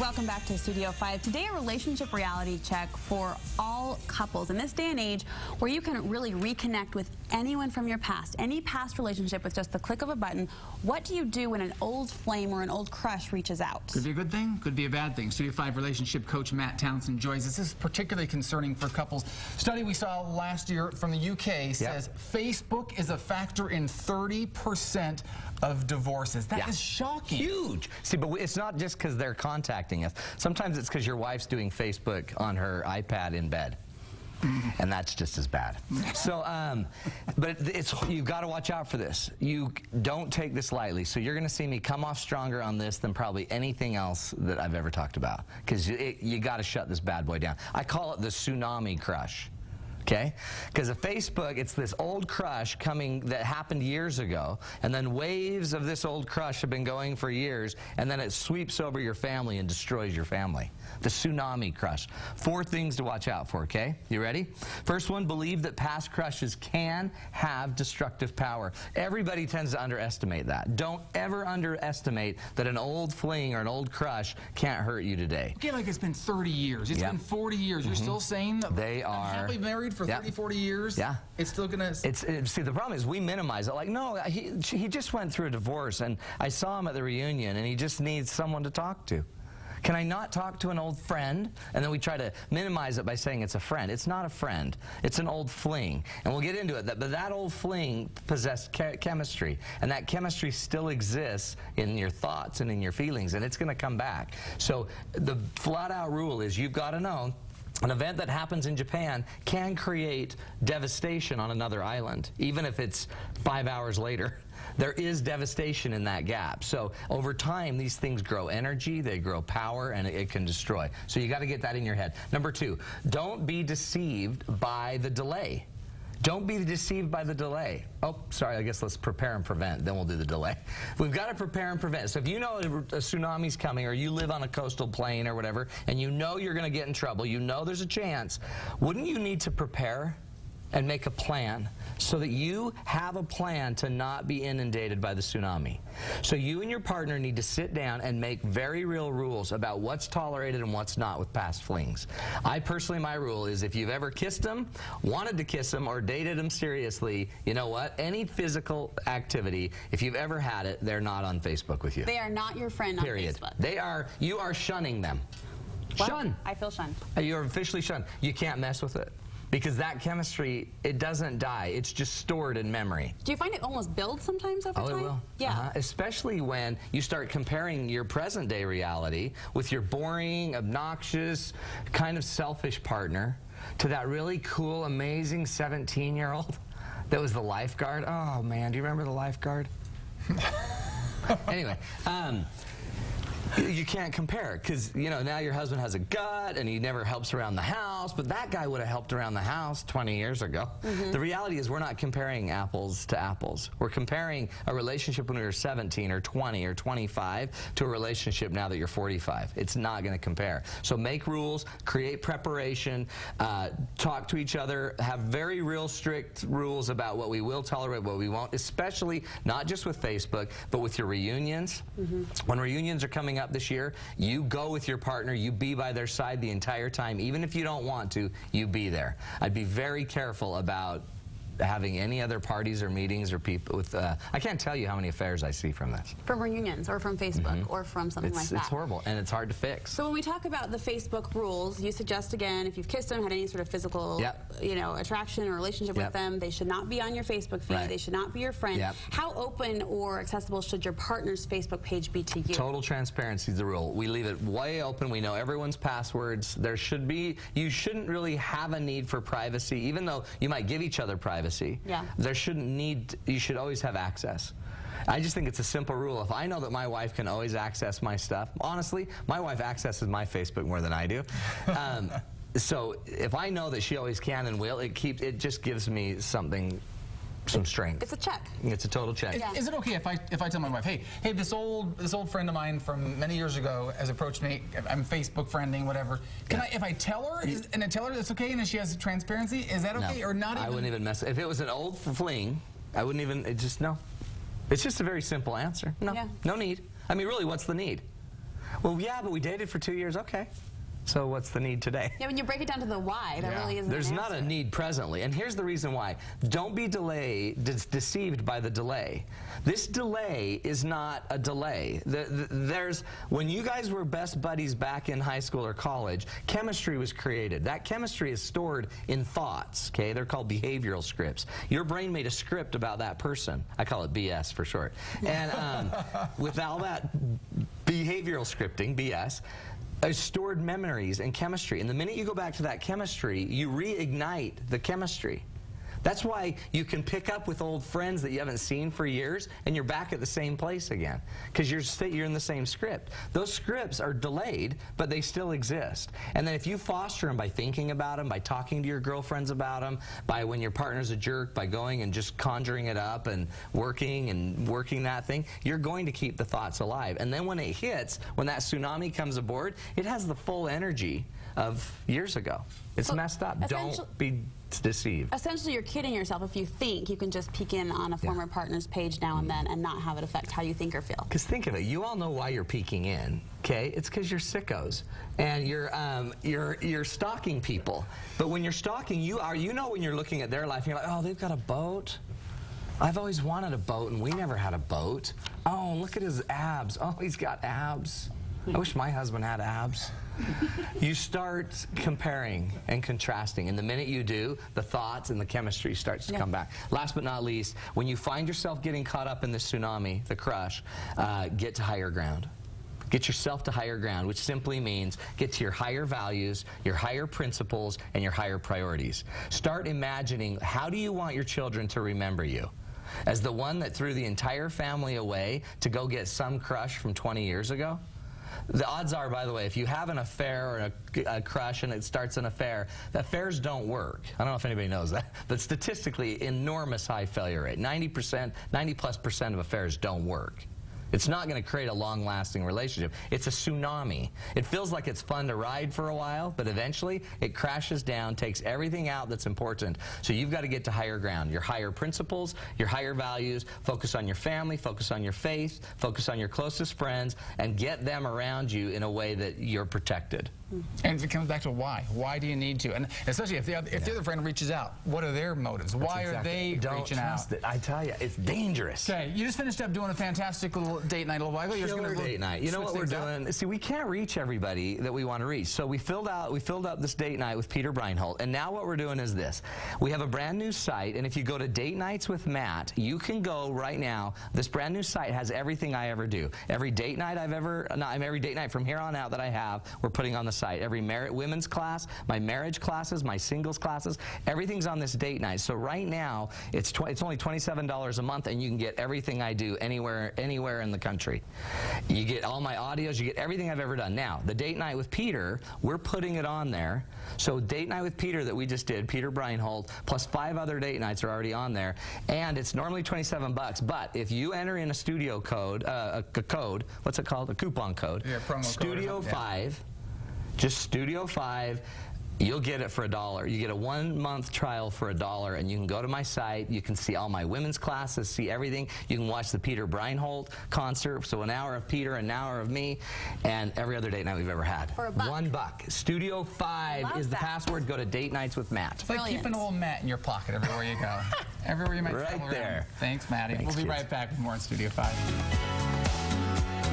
Welcome back to Studio 5. Today, a relationship reality check for all couples. In this day and age where you can really reconnect with anyone from your past, any past relationship with just the click of a button, what do you do when an old flame or an old crush reaches out? Could be a good thing, could be a bad thing. Studio 5 relationship coach Matt Townsend joins us. This is particularly concerning for couples. Study we saw last year from the UK says Facebook is a factor in 30% of divorces. That is shocking. Huge. See, but it's not just because they're contacting us. Sometimes it's because your wife's doing Facebook on her iPad in bed. And that's just as bad. So, but you've got to watch out for this. You don't take this lightly. So you're going to see me come off stronger on this than probably anything else that I've ever talked about. Because you got to shut this bad boy down. I call it the tsunami crush. Okay? Because of Facebook, it's this old crush coming that happened years ago, and then waves of this old crush have been going for years, and then it sweeps over your family and destroys your family. The tsunami crush. 4 things to watch out for, okay? You ready? First one, believe that past crushes can have destructive power. Everybody tends to underestimate that. Don't ever underestimate that an old fling or an old crush can't hurt you today. Okay, like it's been 30 years. It's been 40 years. You're still saying that they are happily married for 30, 40 years? Yeah. It's still going to... See, the problem is we minimize it. Like, no, he just went through a divorce, and I saw him at the reunion, and he just needs someone to talk to. Can I not talk to an old friend? And then we try to minimize it by saying it's a friend. It's not a friend. It's an old fling. And we'll get into it. But that old fling possessed chemistry. And that chemistry still exists in your thoughts and in your feelings. And it's going to come back. So the flat-out rule is you've got to know an event that happens in Japan can create devastation on another island, even if it's 5 hours later. There is devastation in that gap. So over time, these things grow energy, they grow power, and it can destroy. So you got to get that in your head. Number 2, don't be deceived by the delay. Don't be deceived by the delay. Oh, sorry, I guess let's prepare and prevent, then we'll do the delay. We've got to prepare and prevent. So if you know a tsunami's coming, or you live on a coastal plain or whatever, and you know you're going to get in trouble, you know there's a chance, wouldn't you need to prepare and make a plan so that you have a plan to not be inundated by the tsunami? So you and your partner need to sit down and make very real rules about what's tolerated and what's not with past flings. I personally, my rule is if you've ever kissed them, wanted to kiss them, or dated them seriously, you know what? Any physical activity, if you've ever had it, they're not on Facebook with you. They are not your friend on Facebook. They are, you are shunning them. Well, Shun. I feel shunned. You're officially shunned. You can't mess with it. Because that chemistry, it doesn't die. It's just stored in memory. Do you find it almost builds sometimes over time? Oh, it will. Yeah. Especially when you start comparing your present-day reality with your boring, obnoxious, kind of selfish partner to that really cool, amazing 17-year-old that was the lifeguard. Oh, man, do you remember the lifeguard? Anyway, you can't compare because, you know, now your husband has a gut and he never helps around the house, but that guy would have helped around the house 20 years ago. The reality is we're not comparing apples to apples. We're comparing a relationship when we were 17 or 20 or 25 to a relationship now that you're 45. It's not going to compare. So make rules, create preparation, talk to each other, have very real strict rules about what we will tolerate, what we won't, especially not just with Facebook, but with your reunions. When reunions are coming up this year, you go with your partner, you be by their side the entire time. Even if you don't want to, you be there. I'd be very careful about having any other parties or meetings or people with, I can't tell you how many affairs I see from this. From reunions or from Facebook or from something like that. It's horrible and it's hard to fix. So when we talk about the Facebook rules, you suggest again, if you've kissed them, had any sort of physical, you know, attraction or relationship with them, they should not be on your Facebook feed. They should not be your friend. How open or accessible should your partner's Facebook page be to you? Total transparency is the rule. We leave it way open. We know everyone's passwords. There should be, you shouldn't really have a need for privacy, even though you might give each other privacy. There shouldn't need, you should always have access. I just think it's a simple rule. If I know that my wife can always access my stuff, honestly, my wife accesses my Facebook more than I do. So if I know that she always can and will, it just gives me something, some strength. It's a check. It's a total check. Is it okay if I tell my wife, hey, this old friend of mine from many years ago has approached me. I'm Facebook friending, whatever. Can I, if I tell her and I tell her that's okay, and if she has transparency, is that okay or not? I wouldn't even mess. If it was an old fling, I wouldn't even. No. It's just a very simple answer. No, no need. I mean, really, what's the need? Well, yeah, but we dated for 2 years. Okay. So what's the need today? Yeah, when you break it down to the why, there really isn't There's an not answer. a need presently, and here's the reason why. Don't be deceived by the delay. This delay is not a delay. When you guys were best buddies back in high school or college, chemistry was created. That chemistry is stored in thoughts, okay? They're called behavioral scripts. Your brain made a script about that person. I call it BS for short. And with all that behavioral scripting, BS, stored memories and chemistry. And the minute you go back to that chemistry, you reignite the chemistry. That's why you can pick up with old friends that you haven't seen for years, and you're back at the same place again, because you're in the same script. Those scripts are delayed, but they still exist. And then if you foster them by thinking about them, by talking to your girlfriends about them, by when your partner's a jerk, by going and just conjuring it up and working that thing, you're going to keep the thoughts alive. And then when it hits, when that tsunami comes aboard, it has the full energy of years ago. It's messed up. Don't be deceived. Essentially, you're kidding yourself if you think you can just peek in on a former partner's page now and then and not have it affect how you think or feel. Because think of it, you all know why you're peeking in, okay? It's because you're sickos and you're stalking people. But when you're stalking, you know when you're looking at their life, and you're like, oh, they've got a boat. I've always wanted a boat, and we never had a boat. Oh, look at his abs. Oh, he's got abs. I wish my husband had abs. You start comparing and contrasting, and the minute you do, the thoughts and the chemistry starts to come back. Last but not least, when you find yourself getting caught up in the tsunami, the crush, get to higher ground. Get yourself to higher ground, which simply means get to your higher values, your higher principles, and your higher priorities. Start imagining, how do you want your children to remember you? As the one that threw the entire family away to go get some crush from 20 years ago? The odds are, by the way, if you have an affair or a crush and it starts an affair, the affairs don't work. I don't know if anybody knows that, but statistically, enormous high failure rate. 90+% of affairs don't work. It's not going to create a long-lasting relationship. It's a tsunami. It feels like it's fun to ride for a while, but eventually it crashes down, takes everything out that's important. So you've got to get to higher ground, your higher principles, your higher values, focus on your family, focus on your faith, focus on your closest friends, and get them around you in a way that you're protected. And it comes back to why. Why do you need to? And especially if the other friend reaches out, what are their motives? Why are they reaching out? I tell you, it's dangerous. Okay, you just finished up doing a fantastic little date night a little while ago. Killer date night. You know what we're doing? See, we can't reach everybody that we want to reach. So we filled up this date night with Peter Breinholt, and now what we're doing is this. We have a brand new site, and if you go to Date Nights with Matt, you can go right now. This brand new site has everything I ever do. Every date night every date night from here on out that I have, we're putting on the site. Every women's class, my marriage classes, my singles classes, everything's on this date night. So right now, it's only $27 a month, and you can get everything I do anywhere in the country. You get all my audios, you get everything I've ever done. Now, the date night with Peter, we're putting it on there. So date night with Peter that we just did, Peter Breinholt, plus 5 other date nights are already on there, and it's normally $27. But if you enter in a studio code, a code, what's it called? A coupon code. Yeah, promo Studio code. 5. Just Studio 5, you'll get it for $1. You get a 1-month trial for $1, and you can go to my site. You can see all my women's classes, see everything. You can watch the Peter Breinholt concert, so an hour of Peter, an hour of me, and every other date night we've ever had. For $1. $1. Studio 5 is the password. Go to Date Nights with Matt. It's like keeping a little Matt in your pocket everywhere you go. Everywhere you might travel around. There. Thanks, Maddie. Thanks, We'll be right back with more in Studio 5.